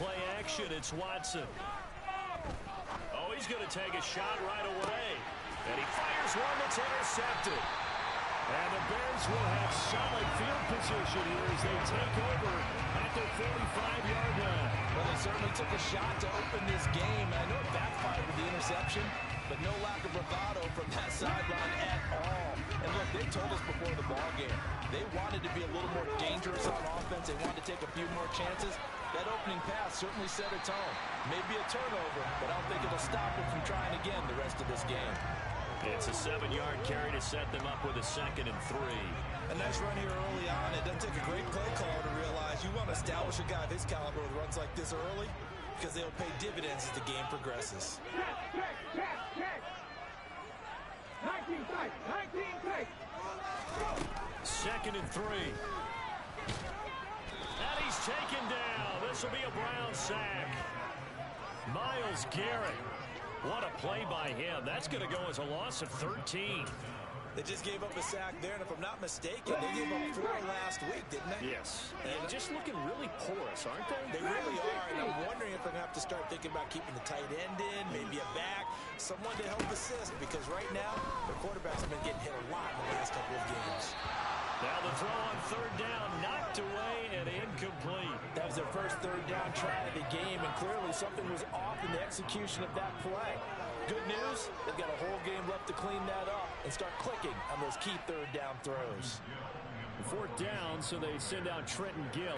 play action. It's Watson. Oh, he's going to take a shot right away. And he fires one that's intercepted. And the Bears will have solid field position here as they take over at their 45-yard line. Well, they certainly took a shot to open this game. I know it backfired with the interception, but no lack of bravado from that sideline at all. And look, they told us before the ball game, they wanted to be a little more dangerous on offense. They wanted to take a few more chances. That opening pass certainly set a tone. Maybe a turnover, but I don't think it'll stop them from trying again the rest of this game. It's a 7-yard carry to set them up with a 2nd and 3. A nice run here early on. It doesn't take a great play caller to realize you want to establish a guy of his caliber with runs like this early because they'll pay dividends as the game progresses. 2nd and 3. And he's taken down. This will be a Brown sack. Myles Garrett. What a play by him. That's going to go as a loss of 13. They just gave up a sack there, and if I'm not mistaken, they gave up 4 last week, didn't they? Yes. And just looking really porous, aren't they? They really are, and I'm wondering if they're going to have to start thinking about keeping the tight end in, maybe a back, someone to help assist, because right now, their quarterbacks have been getting hit a lot in the last couple of games. Now the throw on 3rd down, knocked away and incomplete. That was their first 3rd down try of the game, and clearly something was off in the execution of that play. Good news, they've got a whole game left to clean that up and start clicking on those key 3rd down throws. 4th down, so they send out Trenton Gill.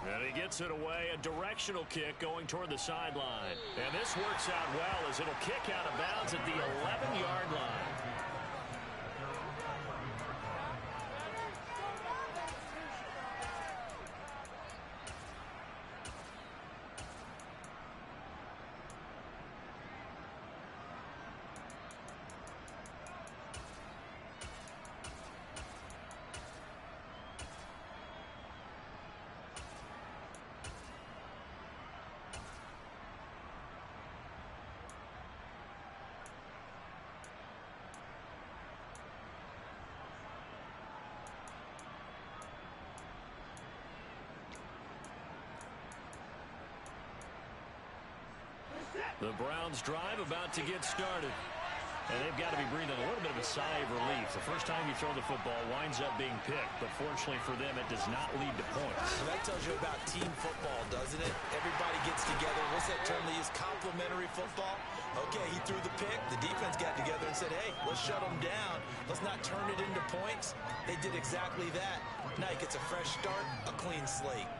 And he gets it away, a directional kick going toward the sideline. And this works out well as it'll kick out of bounds at the 11-yard line. The Browns drive about to get started. And they've got to be breathing a little bit of a sigh of relief. The first time you throw the football winds up being picked, but fortunately for them, it does not lead to points. Well, that tells you about team football, doesn't it? Everybody gets together. What's that term they use? Complementary football? Okay, he threw the pick. The defense got together and said, hey, let's shut them down. Let's not turn it into points. They did exactly that. Now he gets a fresh start, a clean slate.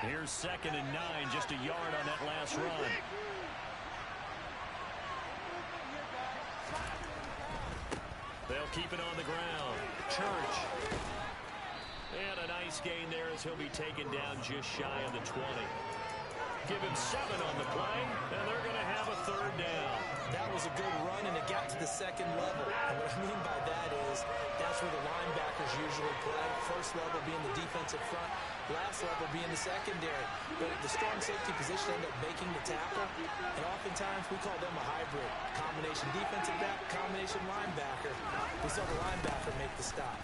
Here's 2nd and 9, just a yard on that last run. They'll keep it on the ground. Church. And a nice gain there as he'll be taken down just shy of the 20. Give him 7 on the play, and they're going to have a 3rd down. That was a good run, and it got to the 2nd level. And what I mean by that is that's where the linebackers usually play. First level being the defensive front, last level being the secondary. But the strong safety position ended up making the tackle, and oftentimes we call them a hybrid. Combination defensive back, combination linebacker. We saw the linebacker make the stop.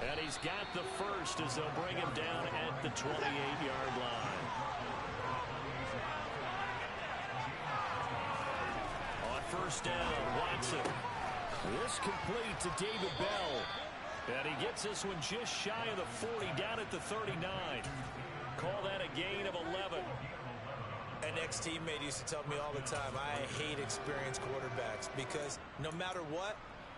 And he's got the first as they'll bring him down at the 28-yard line. On 1st down, Watson. This complete to David Bell. And he gets this one just shy of the 40, down at the 39. Call that a gain of 11. An ex-teammate used to tell me all the time, I hate experienced quarterbacks because no matter what,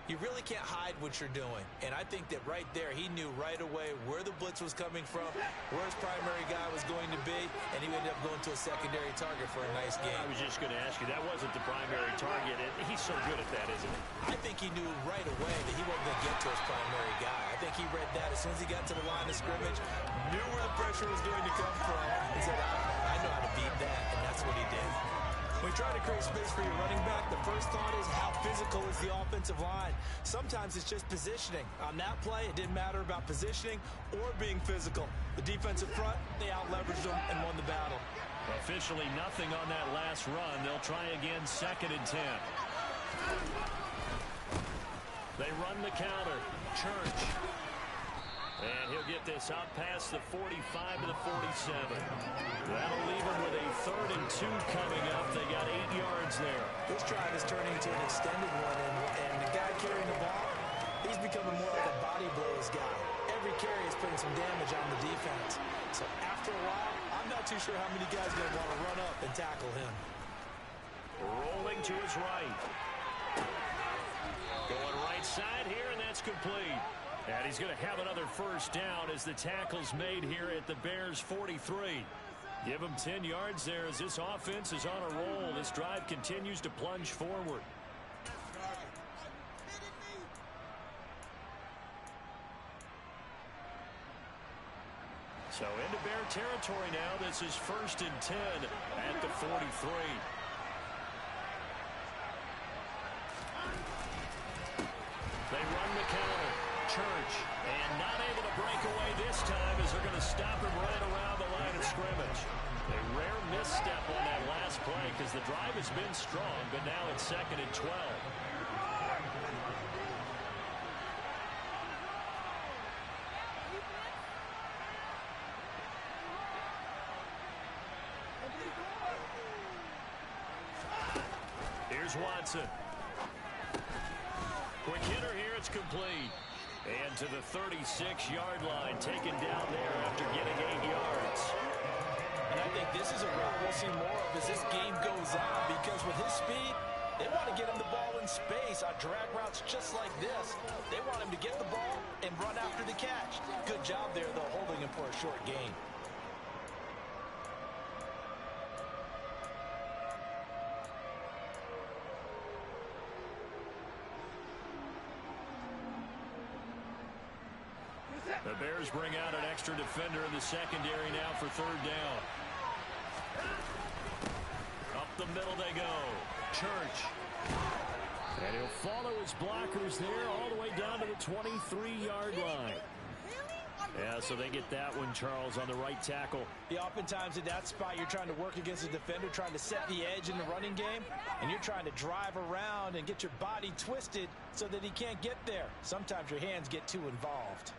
you really can't hide what you're doing. And I think that right there, he knew right away where the blitz was coming from, where his primary guy was going to be, and he ended up going to a secondary target for a nice game. I was just going to ask you, that wasn't the primary target. He's so good at that, isn't he? I think he knew right away that he wasn't going to get to his primary guy. I think he read that as soon as he got to the line of scrimmage, knew where the pressure was going to come from, and said, I know how to beat that, and that's what he did. When you're trying to create space for your running back, the first thought is how physical is the offensive line. Sometimes it's just positioning. On that play, it didn't matter about positioning or being physical. The defensive front, they out-leveraged them and won the battle. Officially nothing on that last run. They'll try again, 2nd and 10. They run the counter. Church. And he'll get this out past the 45 to the 47. That'll leave him with a 3rd and 2 coming up. They got 8 yards there. This drive is turning into an extended one, and the guy carrying the ball, he's becoming more like a body blows guy. Every carry is putting some damage on the defense. So after a while, I'm not too sure how many guys are going to want to run up and tackle him. Rolling to his right. Going right side here, and that's complete. And he's going to have another first down as the tackle's made here at the Bears' 43. Give him 10 yards there as this offense is on a roll. This drive continues to plunge forward. So into Bear territory now. This is 1st and 10 at the 43. They run the counter. Church, and not able to break away this time as they're going to stop him right around the line of scrimmage. A rare misstep on that last play because the drive has been strong, but now it's 2nd and 12. Here's Watson. Quick hitter here, it's complete. And to the 36-yard line, taken down there after getting 8 yards. And I think this is a route we'll see more of as this game goes on, because with his speed, they want to get him the ball in space on drag routes just like this. They want him to get the ball and run after the catch. Good job there, though, holding him for a short gain. The Bears bring out an extra defender in the secondary now for 3rd down. Up the middle they go. Church. And he'll follow his blockers there all the way down to the 23-yard line. Yeah, so they get that one, Charles, on the right tackle. Yeah, oftentimes in that spot, you're trying to work against a defender, trying to set the edge in the running game, and you're trying to drive around and get your body twisted so that he can't get there. Sometimes your hands get too involved.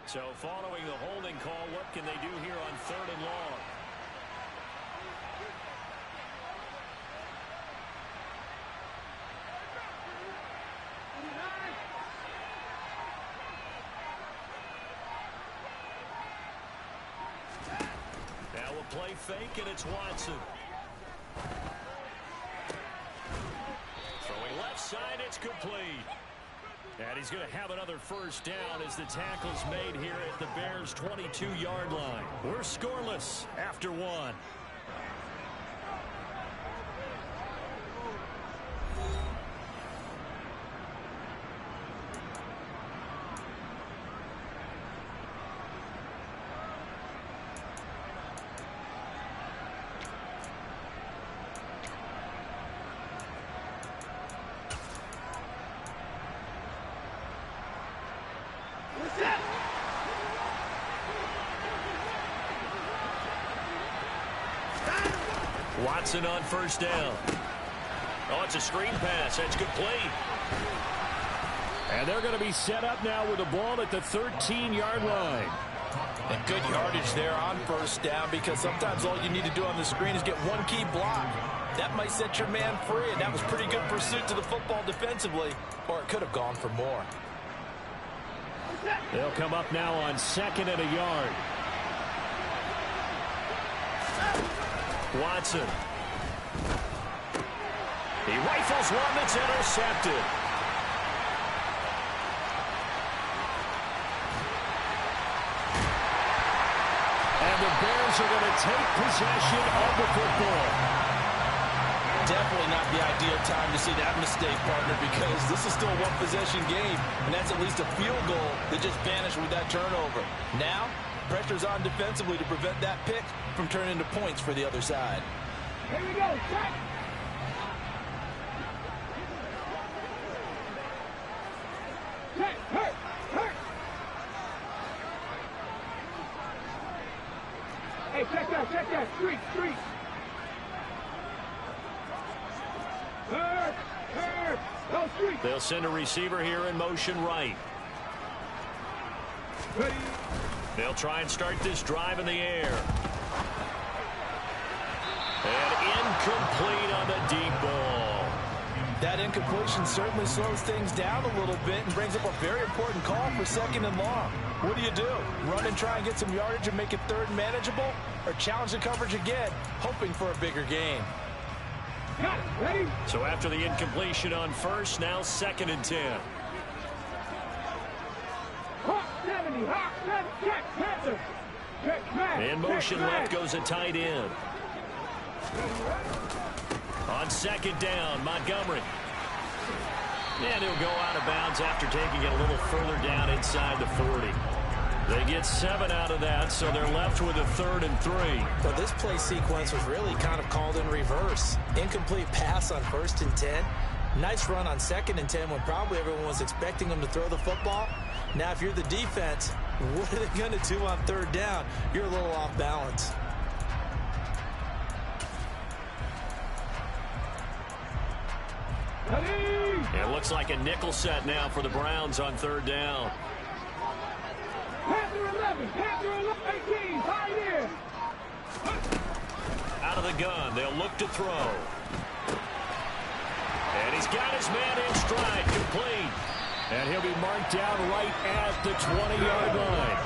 So following the holding call, what can they do here on 3rd and long? Now a play fake, and it's Watson. Throwing left side, it's complete. And he's going to have another first down as the tackle's made here at the Bears' 22-yard line. We're scoreless after 1. Watson on first down. Oh, it's a screen pass. That's complete. And they're going to be set up now with the ball at the 13-yard line. And good yardage there on first down, because sometimes all you need to do on the screen is get one key block. That might set your man free, and that was pretty good pursuit to the football defensively, or it could have gone for more. They'll come up now on 2nd and a yard. Watson. He rifles one that's intercepted. And the Bears are going to take possession of the football. definitely not the ideal time to see that mistake, partner, because this is still a one-possession game, and that's at least a field goal that just vanished with that turnover. Now, pressure's on defensively to prevent that pick from turning into points for the other side. Here we go, check. Check, hurt, hurt. Hey, check that, street. Hurt, go street. They'll send a receiver here in motion right. Ready. They'll try and start this drive in the air. And incomplete on the deep ball. That incompletion certainly slows things down a little bit and brings up a very important call for 2nd and long. What do? Run and try and get some yardage and make it 3rd and manageable? Or challenge the coverage again, hoping for a bigger gain? Got it, ready? So after the incompletion on 1st, now 2nd and 10. Hawk 70, check, Panther. Check, man. In motion left goes a tight end. On 2nd down, Montgomery. And he'll go out of bounds after taking it a little further down inside the 40. They get 7 out of that, so they're left with a 3rd and 3. Well, this play sequence was really kind of called in reverse. Incomplete pass on 1st and 10. Nice run on 2nd and 10 when probably everyone was expecting them to throw the football. Now, if you're the defense, what are they going to do on 3rd down? You're a little off balance. It looks like a nickel set now for the Browns on 3rd down. Panther 11, 18, tight end. Out of the gun, they'll look to throw. And he's got his man in stride, complete. And he'll be marked down right at the 20-yard line.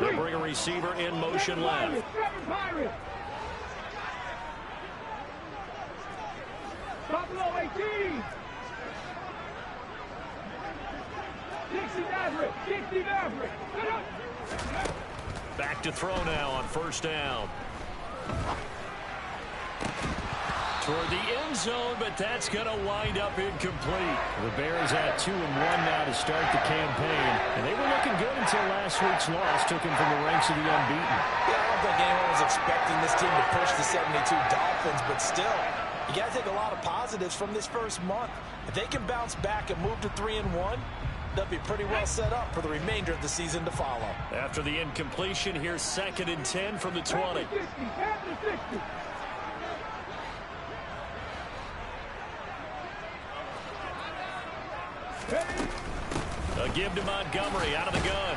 They bring a receiver in motion left. Buffalo 18. Dixie Maverick. Back to throw now on 1st down. Toward the end zone, but that's going to wind up incomplete. The Bears had 2-1 now to start the campaign, and they were looking good until last week's loss took them from the ranks of the unbeaten. Yeah, I don't think anyone was expecting this team to push the 72 Dolphins, but still, you got to take a lot of positives from this first month. If they can bounce back and move to 3-1, they'll be pretty well set up for the remainder of the season to follow. After the incompletion, here's 2nd and 10 from the 20. A give to Montgomery out of the gun.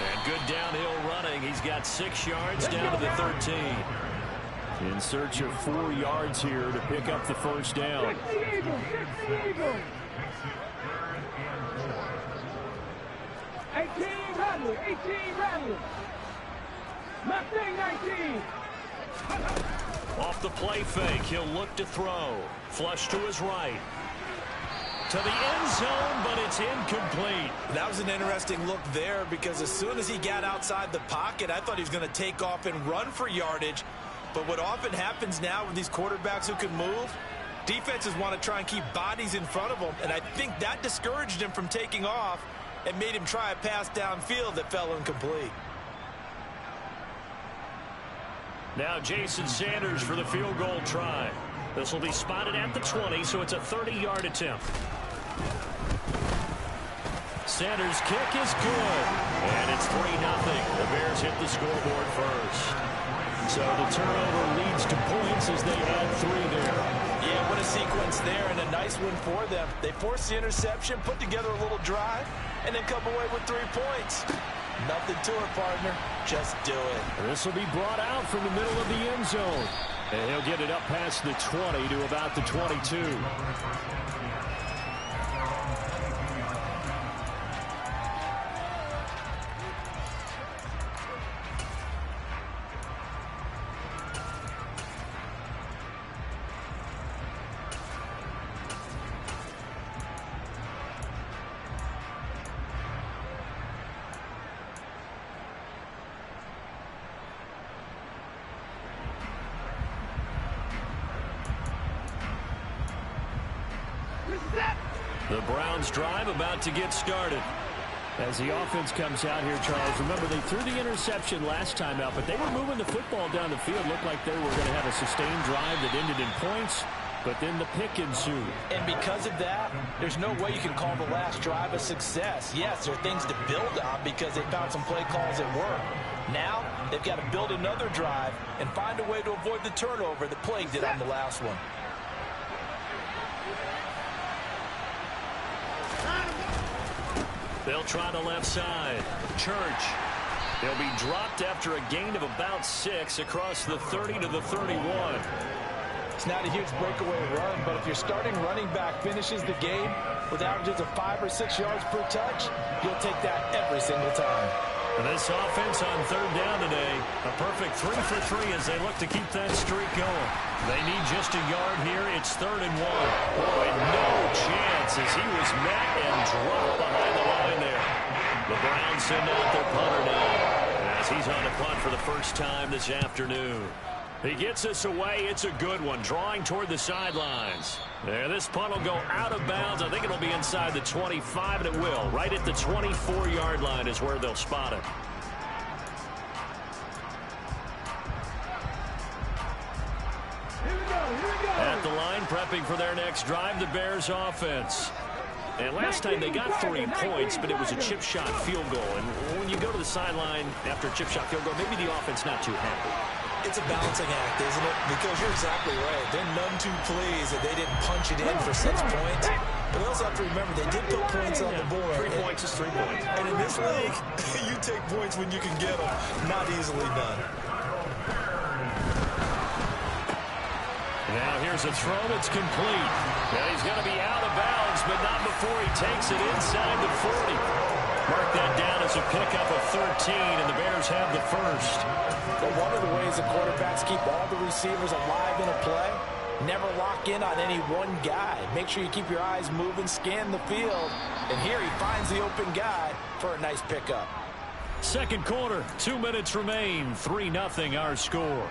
And good downhill running. He's got 6 yards down to the 13. In search of 4 yards here to pick up the 1st down. 18 Rattler. Mustang 19. Off the play fake, he'll look to throw. Flush to his right. To the end zone, but it's incomplete. That was an interesting look there because as soon as he got outside the pocket, I thought he was going to take off and run for yardage. But what often happens now with these quarterbacks who can move, defenses want to try and keep bodies in front of them, and I think that discouraged him from taking off and made him try a pass downfield that fell incomplete. Now Jason Sanders for the field goal try. This will be spotted at the 20, so it's a 30-yard attempt. Sanders' kick is good, and it's 3-0. The Bears hit the scoreboard first. So the turnover leads to points as they add 3 there. Yeah, what a sequence there, and a nice win for them. They forced the interception, put together a little drive, and then come away with 3 points. Nothing to it, partner. Just do it. This will be brought out from the middle of the end zone. And he'll get it up past the 20 to about the 22. The Browns drive about to get started. As the offense comes out here, Charles, remember they threw the interception last time out, but they were moving the football down the field. Looked like they were going to have a sustained drive that ended in points, but then the pick ensued. And because of that, there's no way you can call the last drive a success. Yes, there are things to build on because they found some play calls that work. Now, they've got to build another drive and find a way to avoid the turnover that plagued it on the last one. They'll try the left side. Church. They'll be dropped after a gain of about 6 across the 30 to the 31. It's not a huge breakaway run, but if your starting running back finishes the game with averages of 5 or 6 yards per touch, you'll take that every single time. This offense on third down today, a perfect 3 for 3 as they look to keep that streak going. They need just a yard here. It's 3rd and 1. Boy, no chance as he was met and dropped behind the line there. The Browns send out their punter now as he's on the punt for the first time this afternoon. He gets us away. It's a good one, drawing toward the sidelines. There, this punt will go out of bounds. I think it'll be inside the 25, and it will. Right at the 24-yard line is where they'll spot it. At the line, prepping for their next drive, the Bears offense. And last time they got 3 points, but it was a chip shot field goal. And when you go to the sideline after a chip shot field goal, maybe the offense not too happy. It's a balancing act, isn't it? Because you're exactly right. They're none too pleased that they didn't punch it in for 6 points. But they also have to remember they did put points on the board. 3 points is 3 points. And in this league, you take points when you can get them. Not easily done. Now here's a throw that's complete. Now he's going to be out of bounds, but not before he takes it inside the 40. Mark that down as a pickup of 13, and the Bears have the first. But one of the ways the quarterbacks keep all the receivers alive in a play, never lock in on any one guy. Make sure you keep your eyes moving, scan the field. And here he finds the open guy for a nice pickup. Second quarter, 2 minutes remain, 3-0 our score.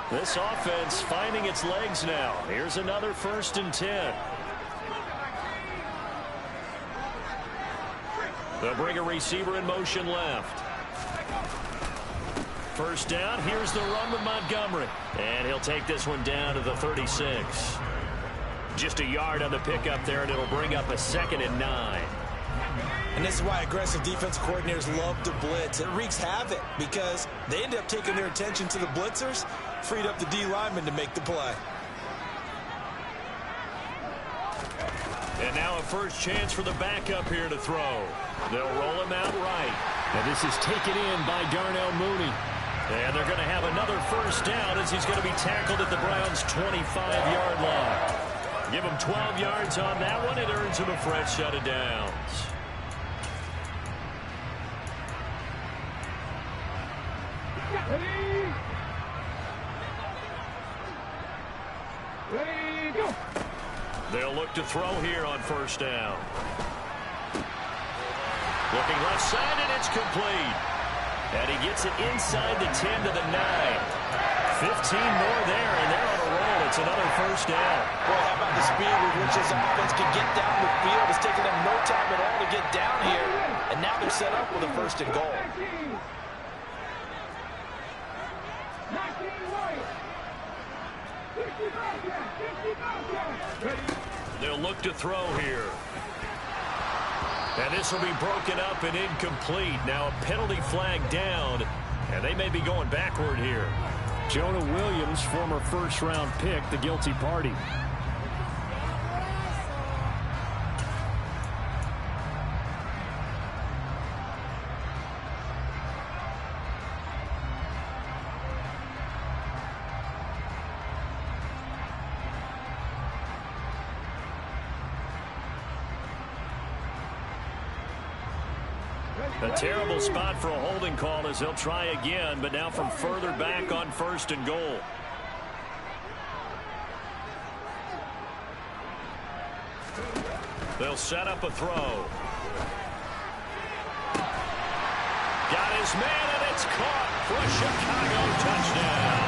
This offense finding its legs now. Here's another 1st and 10. They'll bring a receiver in motion left. First down, here's the run with Montgomery. And he'll take this one down to the 36. Just a yard on the pickup there, and it'll bring up a 2nd and 9. And this is why aggressive defense coordinators love to blitz. It wreaks havoc because they end up taking their attention to the blitzers, freed up the D lineman to make the play. And now a first chance for the backup here to throw. They'll roll him out right. And this is taken in by Darnell Mooney. And they're going to have another first down as he's going to be tackled at the Browns' 25-yard line. Give him 12 yards on that one. It earns him a fresh set of downs. Ready, go. They'll look to throw here on first down. Looking left side, and it's complete. And he gets it inside the 10 to the 9. 15 more there, and they're on a roll. It's another first down. Boy, how about the speed with which this offense can get down the field? It's taken them no time at all to get down here. And now they're set up with a 1st and goal. 19 right. 60 They'll look to throw here. And this will be broken up and incomplete. Now a penalty flag down, and they may be going backward here. Jonah Williams, former first-round pick, the guilty party. A terrible spot for a holding call as they'll try again, but now from further back on 1st and goal. They'll set up a throw. Got his man, and it's caught for a Chicago touchdown.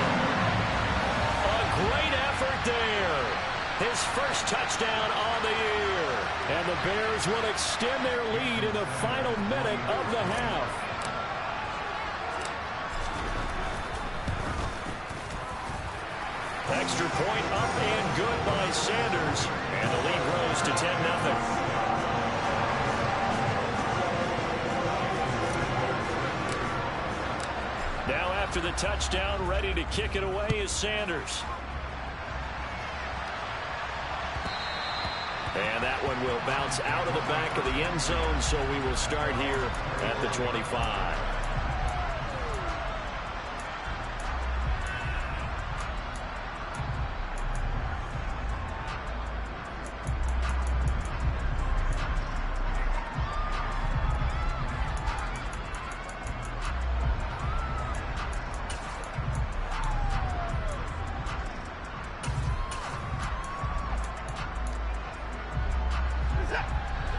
A great effort there. His first touchdown on the year. And the Bears will extend their lead in the final minute of the half. Extra point up and good by Sanders. And the lead grows to 10-0. Now after the touchdown, ready to kick it away is Sanders. And that one will bounce out of the back of the end zone, so we will start here at the 25.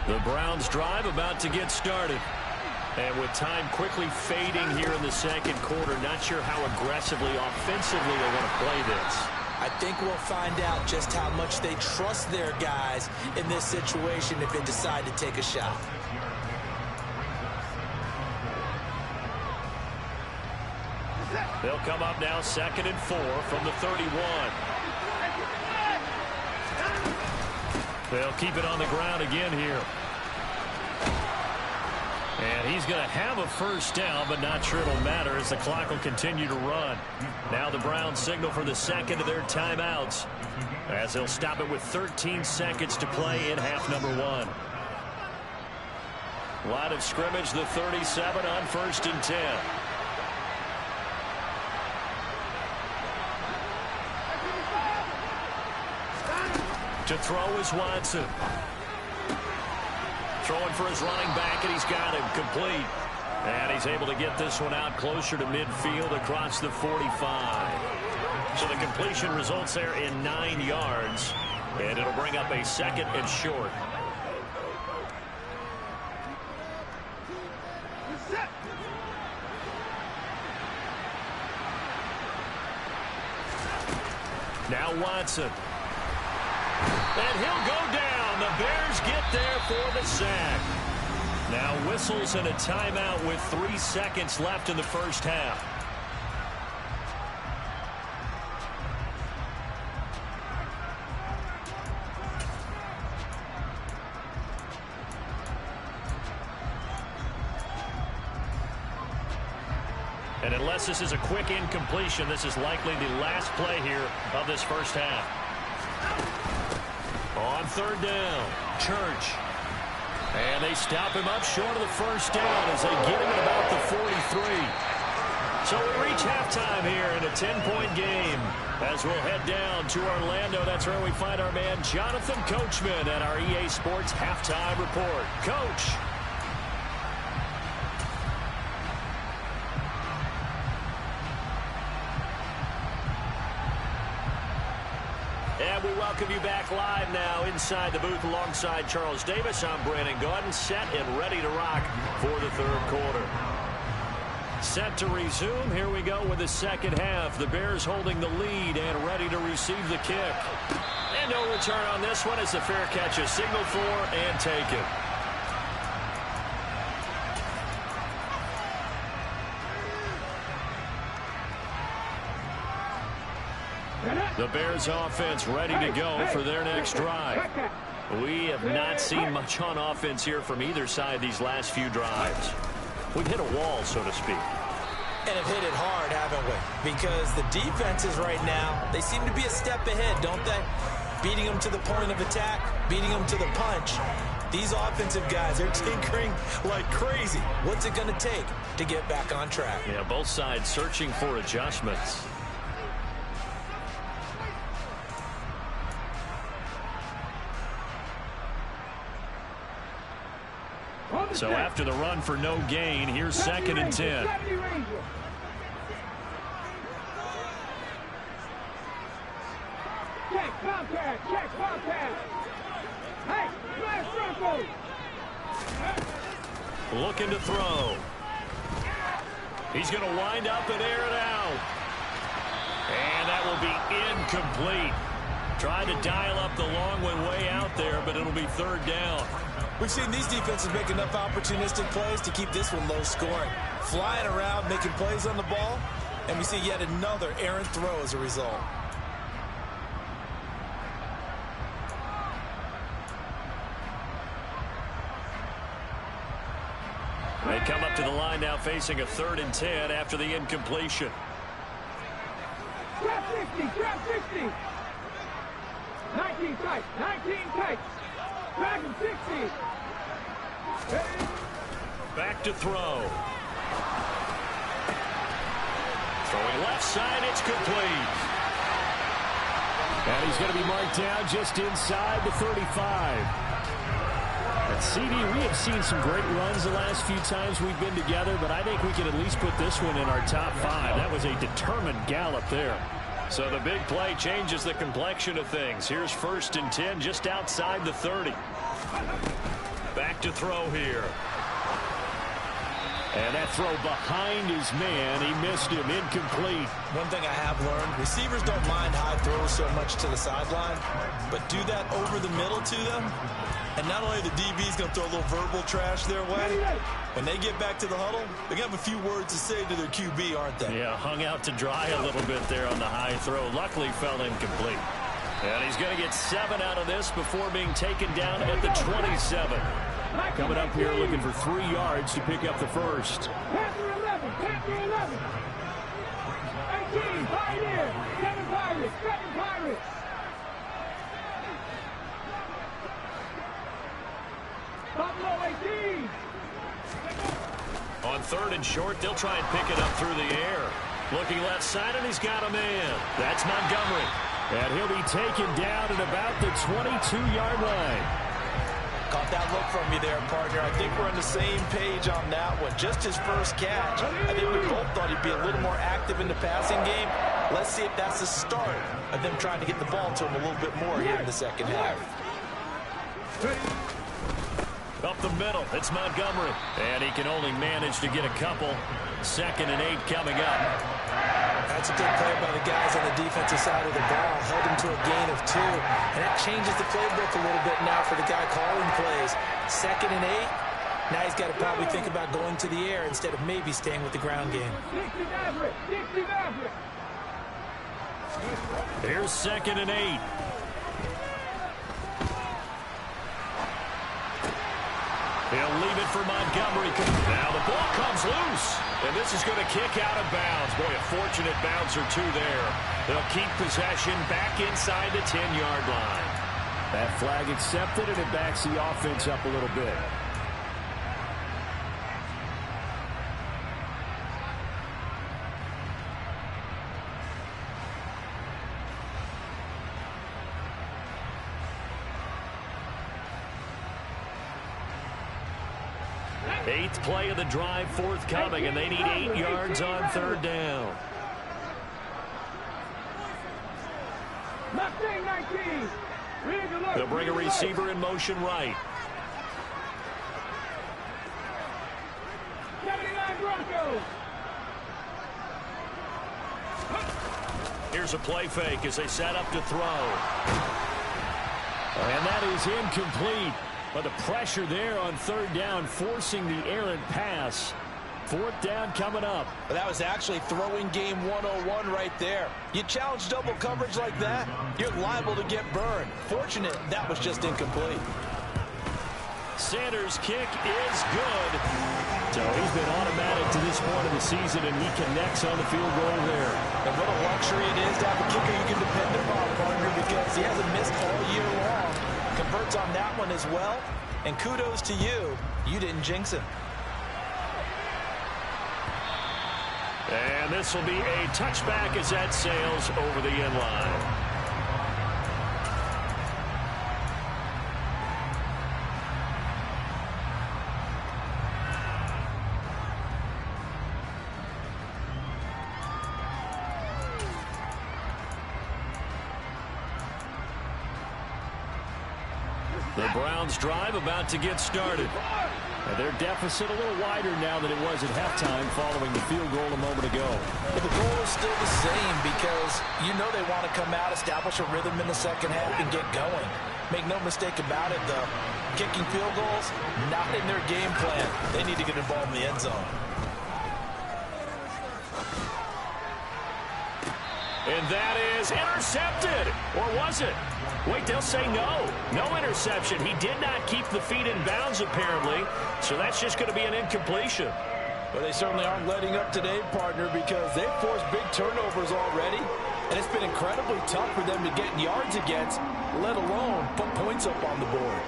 The Browns drive about to get started. And with time quickly fading here in the second quarter, not sure how aggressively, offensively they want to play this. I think we'll find out just how much they trust their guys in this situation if they decide to take a shot. They'll come up now 2nd and 4 from the 31. They'll keep it on the ground again here. And he's going to have a first down, but not sure it'll matter as the clock will continue to run. Now the Browns signal for the second of their timeouts as they'll stop it with 13 seconds to play in half number 1. Line of scrimmage, the 37 on 1st and 10. To throw is Watson. Throwing for his running back, and he's got him complete. And he's able to get this one out closer to midfield across the 45. So the completion results there in 9 yards. And it'll bring up a 2nd and short. Now Watson. And he'll go down. The Bears get there for the sack. Now whistles and a timeout with 3 seconds left in the first half. And unless this is a quick incompletion, this is likely the last play here of this first half. On 3rd down, Church. And they stop him up short of the first down as they get him at about the 43. So we reach halftime here in a 10-point game. As we'll head down to Orlando, that's where we find our man Jonathan Coachman at our EA Sports Halftime Report. Coach. And we welcome you back live now inside the booth alongside Charles Davis. I'm Brandon Gaudin, set and ready to rock for the 3rd quarter. Set to resume. Here we go with the second half. The Bears holding the lead and ready to receive the kick. And no return on this one as the fair catch is signaled for and taken. The Bears offense ready to go for their next drive. We have not seen much on offense here from either side these last few drives. We've hit a wall, so to speak. And have hit it hard, haven't we? Because the defenses right now, they seem to be a step ahead, don't they? Beating them to the point of attack, beating them to the punch. These offensive guys are tinkering like crazy. What's it going to take to get back on track? Yeah, both sides searching for adjustments. So after the run for no gain, here's 2nd and 10. Check contact, check contact. Hey, flash circle. Looking to throw. He's going to wind up and air it out. And that will be incomplete. Trying to dial up the long one way out there, but it'll be third down. We've seen these defenses make enough opportunistic plays to keep this one low scoring. Flying around, making plays on the ball, and we see yet another errant throw as a result. They come up to the line now facing a 3rd and 10 after the incompletion. Grab 60, grab 60. 19 tight, 19 tight. Drag him 60. Back to throw. Throwing left side, it's complete. And he's going to be marked down just inside the 35. And CD, we have seen some great runs the last few times we've been together, but I think we can at least put this one in our top 5. That was a determined gallop there. So the big play changes the complexion of things. Here's 1st and 10 just outside the 30. Back to throw here. And that throw behind his man. He missed him. Incomplete. One thing I have learned, receivers don't mind high throws so much to the sideline, but do that over the middle to them, and not only the DB's going to throw a little verbal trash their way, when they get back to the huddle, they're going to have a few words to say to their QB, aren't they? Yeah, hung out to dry a little bit there on the high throw. Luckily fell incomplete. And he's going to get 7 out of this before being taken down at the 27. Coming up here looking for 3 yards to pick up the first. Panther 11, Panther 11. 18, Pioneer. 7 Pirates, 7 Pirates. Buffalo 18. On 3rd and short, they'll try and pick it up through the air. Looking left side, and he's got a man. That's Montgomery. And he'll be taken down at about the 22-yard line. Caught that look from you there, partner. I think we're on the same page on that one. Just his first catch. I think we both thought he'd be a little more active in the passing game. Let's see if that's the start of them trying to get the ball to him a little bit more here in the second half. Up the middle, it's Montgomery. And he can only manage to get a couple. 2nd and 8 coming up. That's a good play by the guys on the defensive side of the ball. Held him to a gain of 2. And that changes the playbook a little bit now for the guy calling plays. 2nd and 8. Now he's got to probably think about going to the air instead of maybe staying with the ground game. 60 Maverick, 60 Maverick. Here's 2nd and 8. He'll leave it for Montgomery. Now the ball comes loose. And this is going to kick out of bounds. Boy, a fortunate bounce or 2 there. They'll keep possession back inside the 10-yard line. That flag accepted, and it backs the offense up a little bit. Eighth play of the drive forthcoming, and they need 8 yards on 3rd down. Mustang 19. They'll bring a receiver in motion right. 79 Broncos. Here's a play fake as they set up to throw. And that is incomplete. But the pressure there on 3rd down, forcing the errant pass. 4th down coming up. But that was actually throwing game 101 right there. You challenge double coverage like that, you're liable to get burned. Fortunate that was just incomplete. Sanders' kick is good. So he's been automatic to this point of the season, and he connects on the field goal there. And what a luxury it is to have a kicker you can depend upon, partner, because he hasn't missed all year long. Converts on that one as well. And kudos to you. You didn't jinx him. And this will be a touchback as that sails over the end line. The Browns drive about to get started. And their deficit a little wider now than it was at halftime following the field goal a moment ago. But the goal is still the same because you know they want to come out, establish a rhythm in the second half, and get going. Make no mistake about it, though. Kicking field goals, not in their game plan. They need to get involved in the end zone. And that is intercepted. Or was it? Wait, they'll say no. No interception. He did not keep the feet in bounds, apparently. So that's just going to be an incompletion. Well, they certainly aren't letting up today, partner, because they've forced big turnovers already. And it's been incredibly tough for them to get yards against, let alone put points up on the board.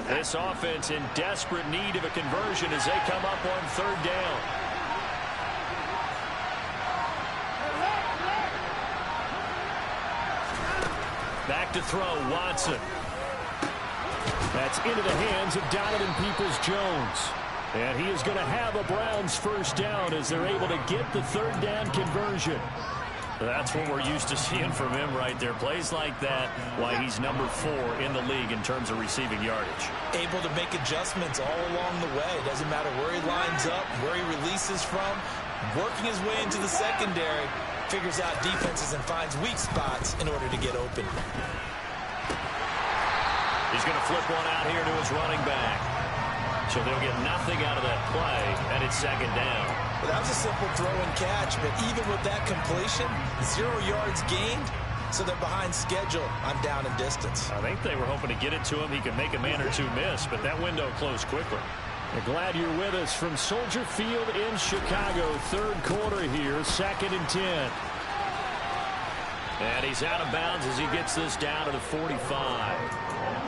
This offense in desperate need of a conversion as they come up on third down. Back to throw, Watson. That's into the hands of Donovan Peoples-Jones. And he is going to have a Browns first down as they're able to get the third down conversion. That's what we're used to seeing from him right there. Plays like that, why he's number 4 in the league in terms of receiving yardage. Able to make adjustments all along the way. Doesn't matter where he lines up, where he releases from. Working his way into the secondary, figures out defenses and finds weak spots in order to get open. He's going to flip one out here to his running back. So they'll get nothing out of that play, and it's second down. Well, that was a simple throw and catch, but even with that completion, 0 yards gained, so they're behind schedule on down and distance. I think they were hoping to get it to him. He could make a man or two miss, but that window closed quickly. We're glad you're with us from Soldier Field in Chicago. Third quarter here, 2nd and 10. And he's out of bounds as he gets this down to the 45.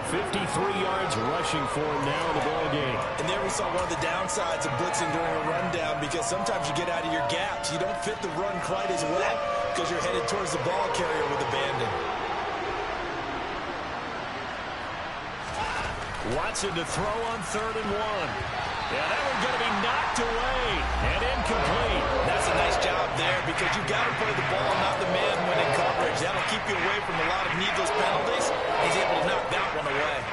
53 yards rushing for him now in the ball game. And there we saw one of the downsides of blitzing during a rundown, because sometimes you get out of your gaps. You don't fit the run quite as well because you're headed towards the ball carrier with abandon. Watson to throw on 3rd and 1. Yeah, that one's going to be knocked away and incomplete. That's a nice job there, because you've got to play the ball, not the man when in coverage. That'll keep you away from a lot of needless penalties. He's able to knock that one away.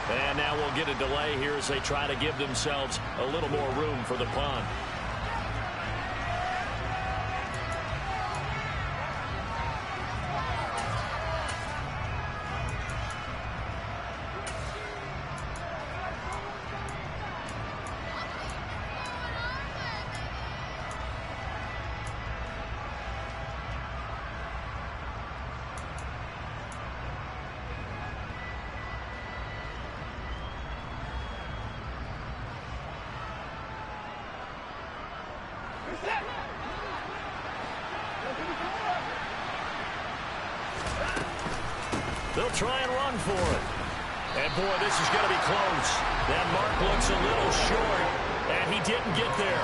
And now we'll get a delay here as they try to give themselves a little more room for the punt. They'll try and run for it. And, boy, this is going to be close. That mark looks a little short, and he didn't get there.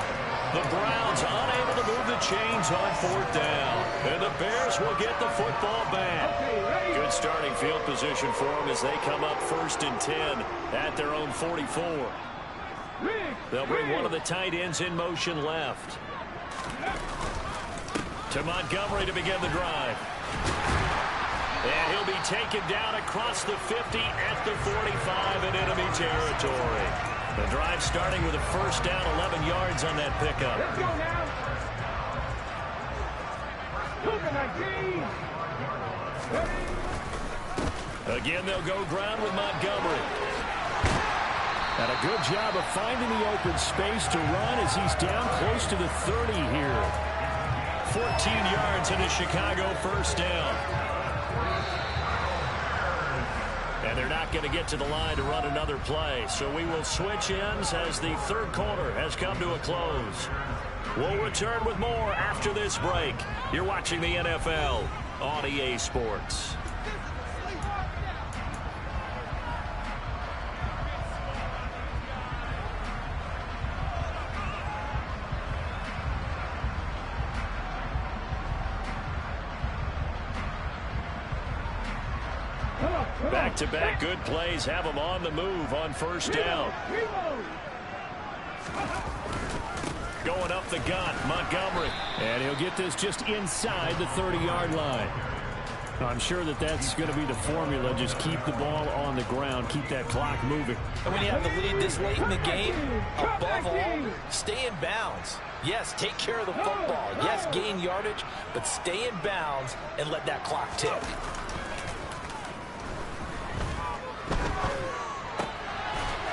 The Browns unable to move the chains on 4th down. And the Bears will get the football back. Good starting field position for them as they come up 1st and 10 at their own 44. They'll bring one of the tight ends in motion left. To Montgomery to begin the drive. And he'll be taken down across the 50 at the 45 in enemy territory. The drive starting with a first down, 11 yards on that pickup. Let's go now. Again, they'll go ground with Montgomery. And a good job of finding the open space to run as he's down close to the 30 here. 14 yards in a Chicago first down. And they're not going to get to the line to run another play. So we will switch ends as the third quarter has come to a close. We'll return with more after this break. You're watching the NFL on EA Sports. Back-to-back good plays have them on the move on first down. Going up the gut, Montgomery. And he'll get this just inside the 30-yard line. I'm sure that's going to be the formula. Just keep the ball on the ground. Keep that clock moving. And when you have the lead this late in the game, above all, stay in bounds. Yes, take care of the football. Yes, gain yardage, but stay in bounds and let that clock tick.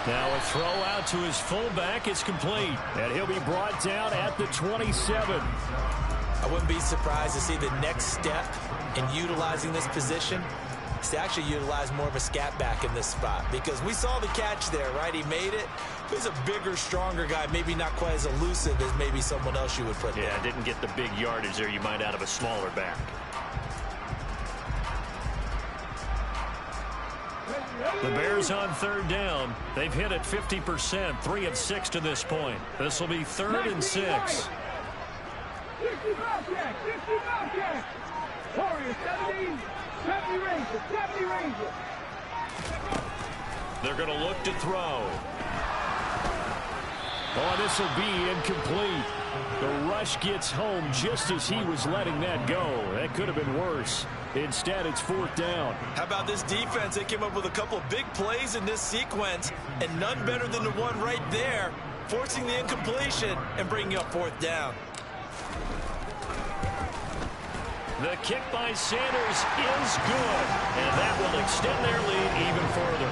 Now a throw out to his fullback is complete. And he'll be brought down at the 27. I wouldn't be surprised to see the next step in utilizing this position is to actually utilize more of a scat back in this spot. Because we saw the catch there, right? He made it. He's a bigger, stronger guy, maybe not quite as elusive as maybe someone else you would put there. Yeah, didn't get the big yardage there you might out of a smaller back. The Bears on third down. They've hit it 50%, 3 of 6 to this point. This will be 3rd and 6. 60 Bobcat, 60 Bobcat. Warrior 70, 70 Ranger, 70 Ranger. They're going to look to throw. Oh, this will be incomplete. The rush gets home just as he was letting that go. That could have been worse. Instead, it's 4th down. How about this defense? They came up with a couple of big plays in this sequence, and none better than the one right there, forcing the incompletion and bringing up 4th down. The kick by Sanders is good, and that will extend their lead even further.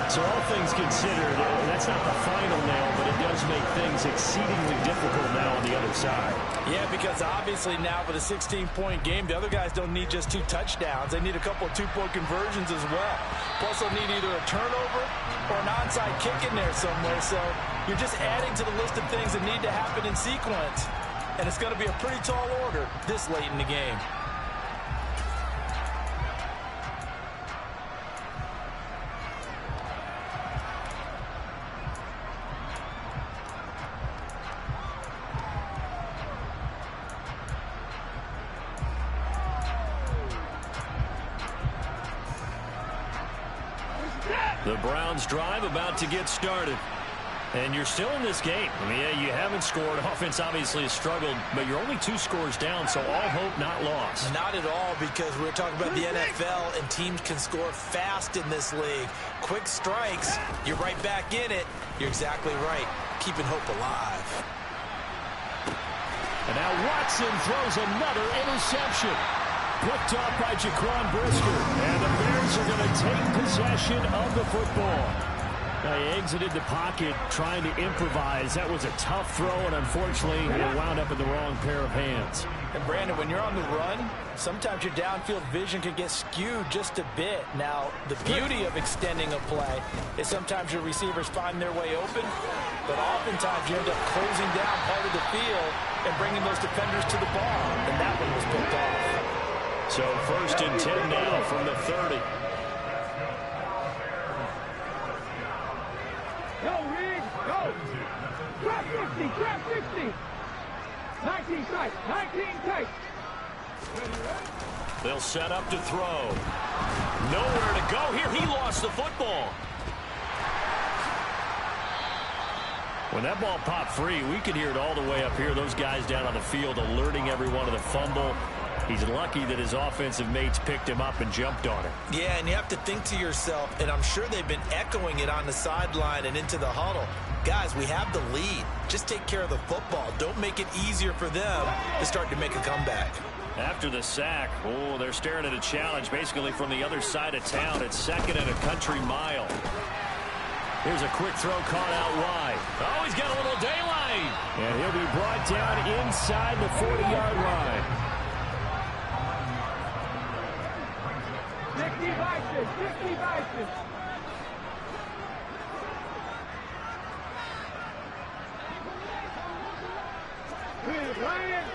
So all things considered, that's not the final nail, but it does make things exceedingly difficult now on the other side. Yeah, because obviously now with a 16-point game, the other guys don't need just 2 touchdowns. They need a couple of 2-point conversions as well. Plus, they'll need either a turnover or an onside kick in there somewhere. So you're just adding to the list of things that need to happen in sequence. And it's going to be a pretty tall order this late in the game. The Browns drive about to get started. And you're still in this game. I mean, yeah, you haven't scored. Offense obviously has struggled, but you're only 2 scores down, so all hope not lost. Not at all, because we're talking about the NFL, and teams can score fast in this league. Quick strikes, you're right back in it. You're exactly right. Keeping hope alive. And now Watson throws another interception. Picked off by Jaquan Brisker. And the Bears are going to take possession of the football. Now he exited the pocket trying to improvise. That was a tough throw, and unfortunately it wound up in the wrong pair of hands. And Brandon, when you're on the run, sometimes your downfield vision can get skewed just a bit. Now, the beauty of extending a play is sometimes your receivers find their way open, but oftentimes you end up closing down part of the field and bringing those defenders to the ball, and that one was picked off. So 1st and 10 now from the 30. Go, Reed, go. Trap 60, trap 60. 19 tight, 19 tight. They'll set up to throw. Nowhere to go here. He lost the football. When that ball popped free, we could hear it all the way up here. Those guys down on the field alerting everyone of the fumble. He's lucky that his offensive mates picked him up and jumped on it. Yeah, and you have to think to yourself, and I'm sure they've been echoing it on the sideline and into the huddle. Guys, we have the lead. Just take care of the football. Don't make it easier for them to start to make a comeback. After the sack, oh, they're staring at a challenge basically from the other side of town. It's 2nd and a country mile. Here's a quick throw caught out wide. Oh, he's got a little daylight. And he'll be brought down inside the 40-yard line. 60 vices, 60 vices. Ryan.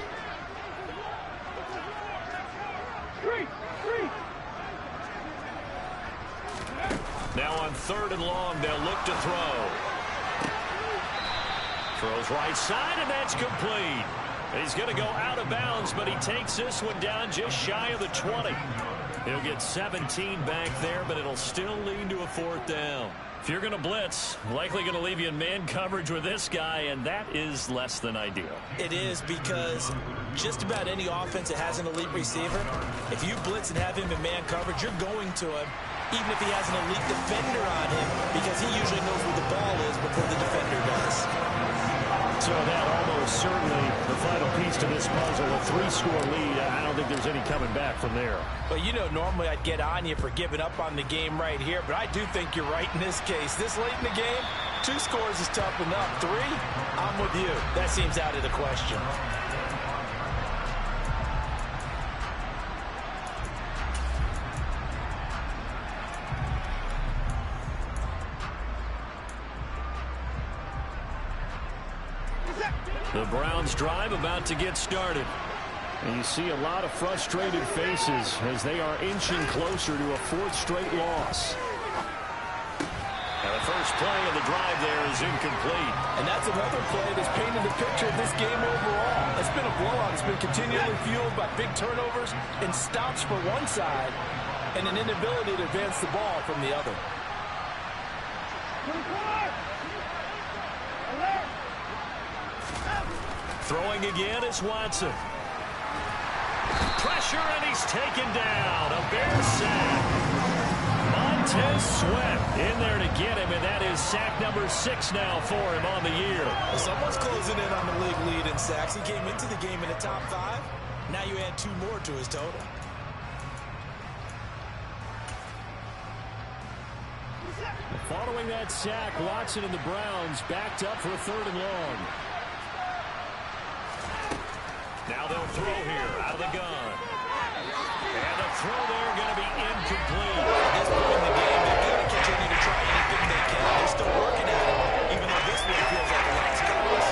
Street. Now on 3rd and long, they'll look to throw. Throws right side, and that's complete. He's going to go out of bounds, but he takes this one down just shy of the 20. He'll get 17 back there, but it'll still lead to a 4th down. If you're going to blitz, likely going to leave you in man coverage with this guy, and that is less than ideal. It is, because just about any offense that has an elite receiver, if you blitz and have him in man coverage, you're going to him, even if he has an elite defender on him, because he usually knows where the ball is before the defender does. So that almost certainly the final piece to this puzzle, a 3-score lead. I don't think there's any coming back from there. Well, you know, normally I'd get on you for giving up on the game right here, but I do think you're right in this case. This late in the game, 2 scores is tough enough. 3, I'm with you. That seems out of the question. The Browns drive about to get started. And you see a lot of frustrated faces as they are inching closer to a 4th straight loss. And the first play of the drive there is incomplete. And that's another play that's painted the picture of this game overall. It's been a blowout. It's been continually fueled by big turnovers and stops for one side and an inability to advance the ball from the other. Throwing again is Watson. Pressure, and he's taken down. A Bears sack. Montez Sweat in there to get him, and that is sack number 6 now for him on the year. Well, someone's closing in on the league lead in sacks. He came into the game in the top 5. Now you add 2 more to his total. Following that sack, Watson and the Browns backed up for a 3rd and long. Now they'll throw here out of the gun. And the throw there going to be incomplete. At this point in the game, they've got to continue to try anything they can. They're still working at it, even though this one feels like the last cause.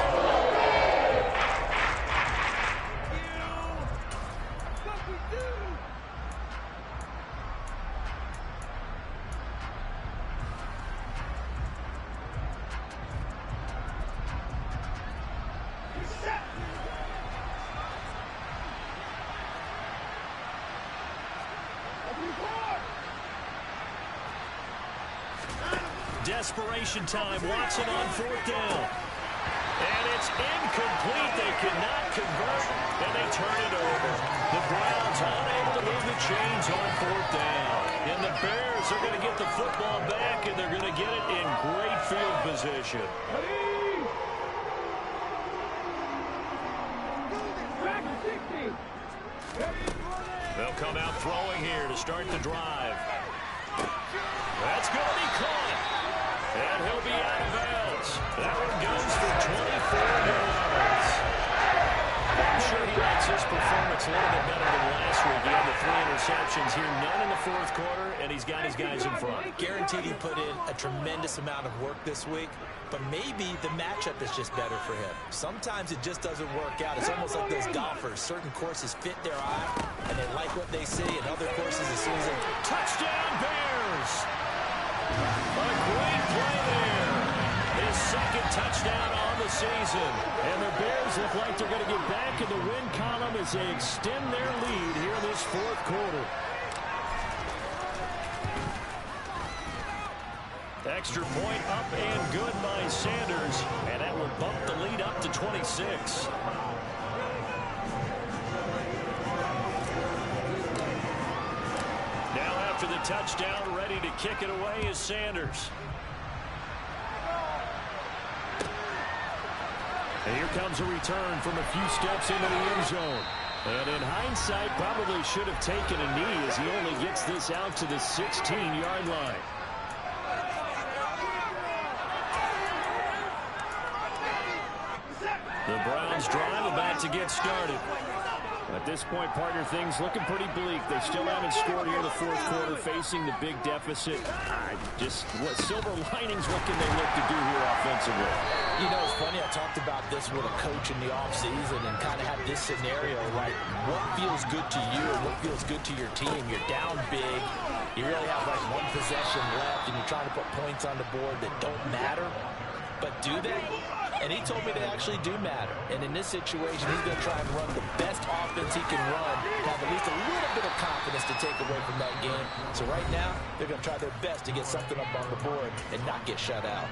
Desperation time. Watson on 4th down. And it's incomplete. They cannot convert, and they turn it over. The Browns unable to move the chains on 4th down. And the Bears are going to get the football back, and they're going to get it in great field position. They'll come out throwing here to start the drive. That's going to be caught. And he'll be out of bounds. That one goes for 24 yards. I'm sure he likes his performance a little bit better than last week. He had the 3 interceptions here, none in the 4th quarter, and he's got his guys in front. Guaranteed he put in a tremendous amount of work this week, but maybe the matchup is just better for him. Sometimes it just doesn't work out. It's almost like those golfers. Certain courses fit their eye, and they like what they see, and other courses, as soon as they... Touchdown, Bears! A great play there. His 2nd touchdown on the season. And the Bears look like they're going to get back in the win column as they extend their lead here in this 4th quarter. extra point up and good by Sanders, and that will bump the lead up to 26. Now after the touchdown, ready to kick it away is Sanders. And here comes a return from a few steps into the end zone. And in hindsight, probably should have taken a knee as he only gets this out to the 16-yard line. The Browns drive about to get started. At this point, partner, things looking pretty bleak. They still haven't scored here in the fourth quarter, facing the big deficit. Just what silver linings, what can they look to do here offensively? You know, it's funny, I talked about this with a coach in the offseason and kind of had this scenario, like what feels good to you and what feels good to your team. You're down big. You really have like one possession left, and you're trying to put points on the board that don't matter. But do they? And he told me they actually do matter. And in this situation, he's going to try and run the best offense he can run to have at least a little bit of confidence to take away from that game. So right now, they're going to try their best to get something up on the board and not get shut out.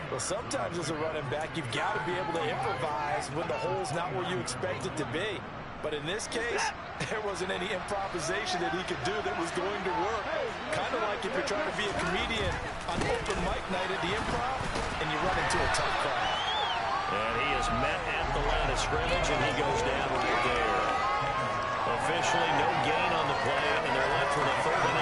Well, sometimes as a running back, you've got to be able to improvise when the hole's not where you expect it to be. But in this case, there wasn't any improvisation that he could do that was going to work. Kind of like if you're trying to be a comedian on open mic night at the Improv and you run into a tough crowd. And he is met at the line of scrimmage, and he goes down right there. Officially no gain on the play, and they're left with a 3rd and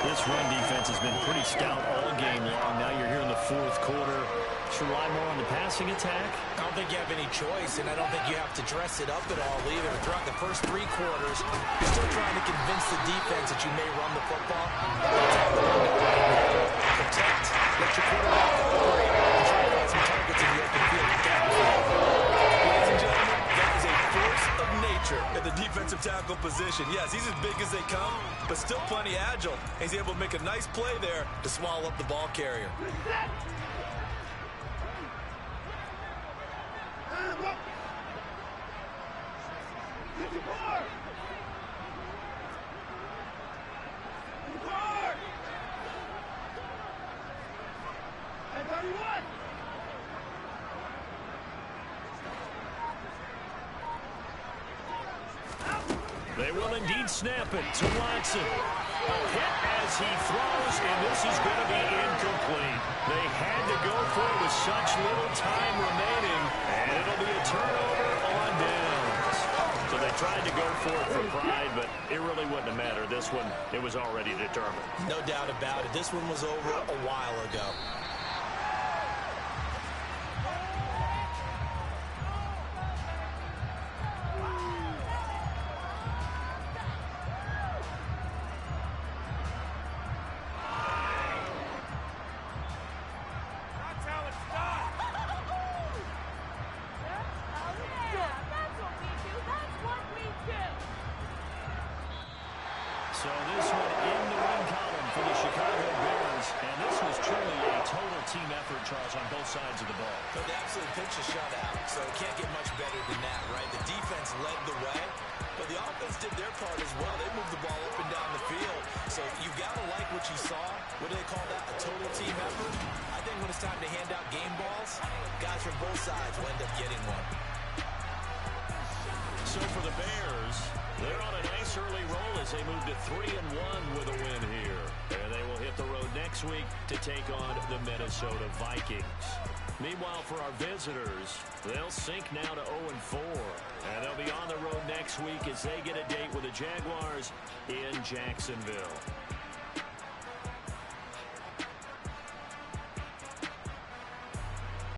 8. This run defense has been pretty stout all game long. Now you're here in the fourth quarter. Should rely more on the passing attack? I don't think you have any choice, and I don't think you have to dress it up at all either. Throughout the first 3 quarters, you're still trying to convince the defense that you may run the football. Protect. Let your quarterback operate and try to find some targets in the open field. Ladies and gentlemen, that is a force of nature at the defensive tackle position. Yes, he's as big as they come, but still plenty agile. He's able to make a nice play there to swallow up the ball carrier. They will indeed snap it to Watson. A hit as he throws, and this is going to be incomplete. They had to go for it with such little time remaining, and it'll be a turnover on downs. So they tried to go for it for pride, but it really wouldn't have mattered. This one, it was already determined. No doubt about it. This one was over a while ago. So this one in the win column for the Chicago Bears, and this was truly a total team effort, Charles, on both sides of the ball. So they absolutely pitched a shutout, so it can't get much better than that, right? The defense led the way, but the offense did their part as well. They moved the ball up and down the field, so you've got to like what you saw. What do they call that? A total team effort? I think when it's time to hand out game balls, guys from both sides will end up getting one. So for the Bears, they're on a nice early roll as they move to 3-1 with a win here. And they will hit the road next week to take on the Minnesota Vikings. Meanwhile, for our visitors, they'll sink now to 0-4. And they'll be on the road next week as they get a date with the Jaguars in Jacksonville.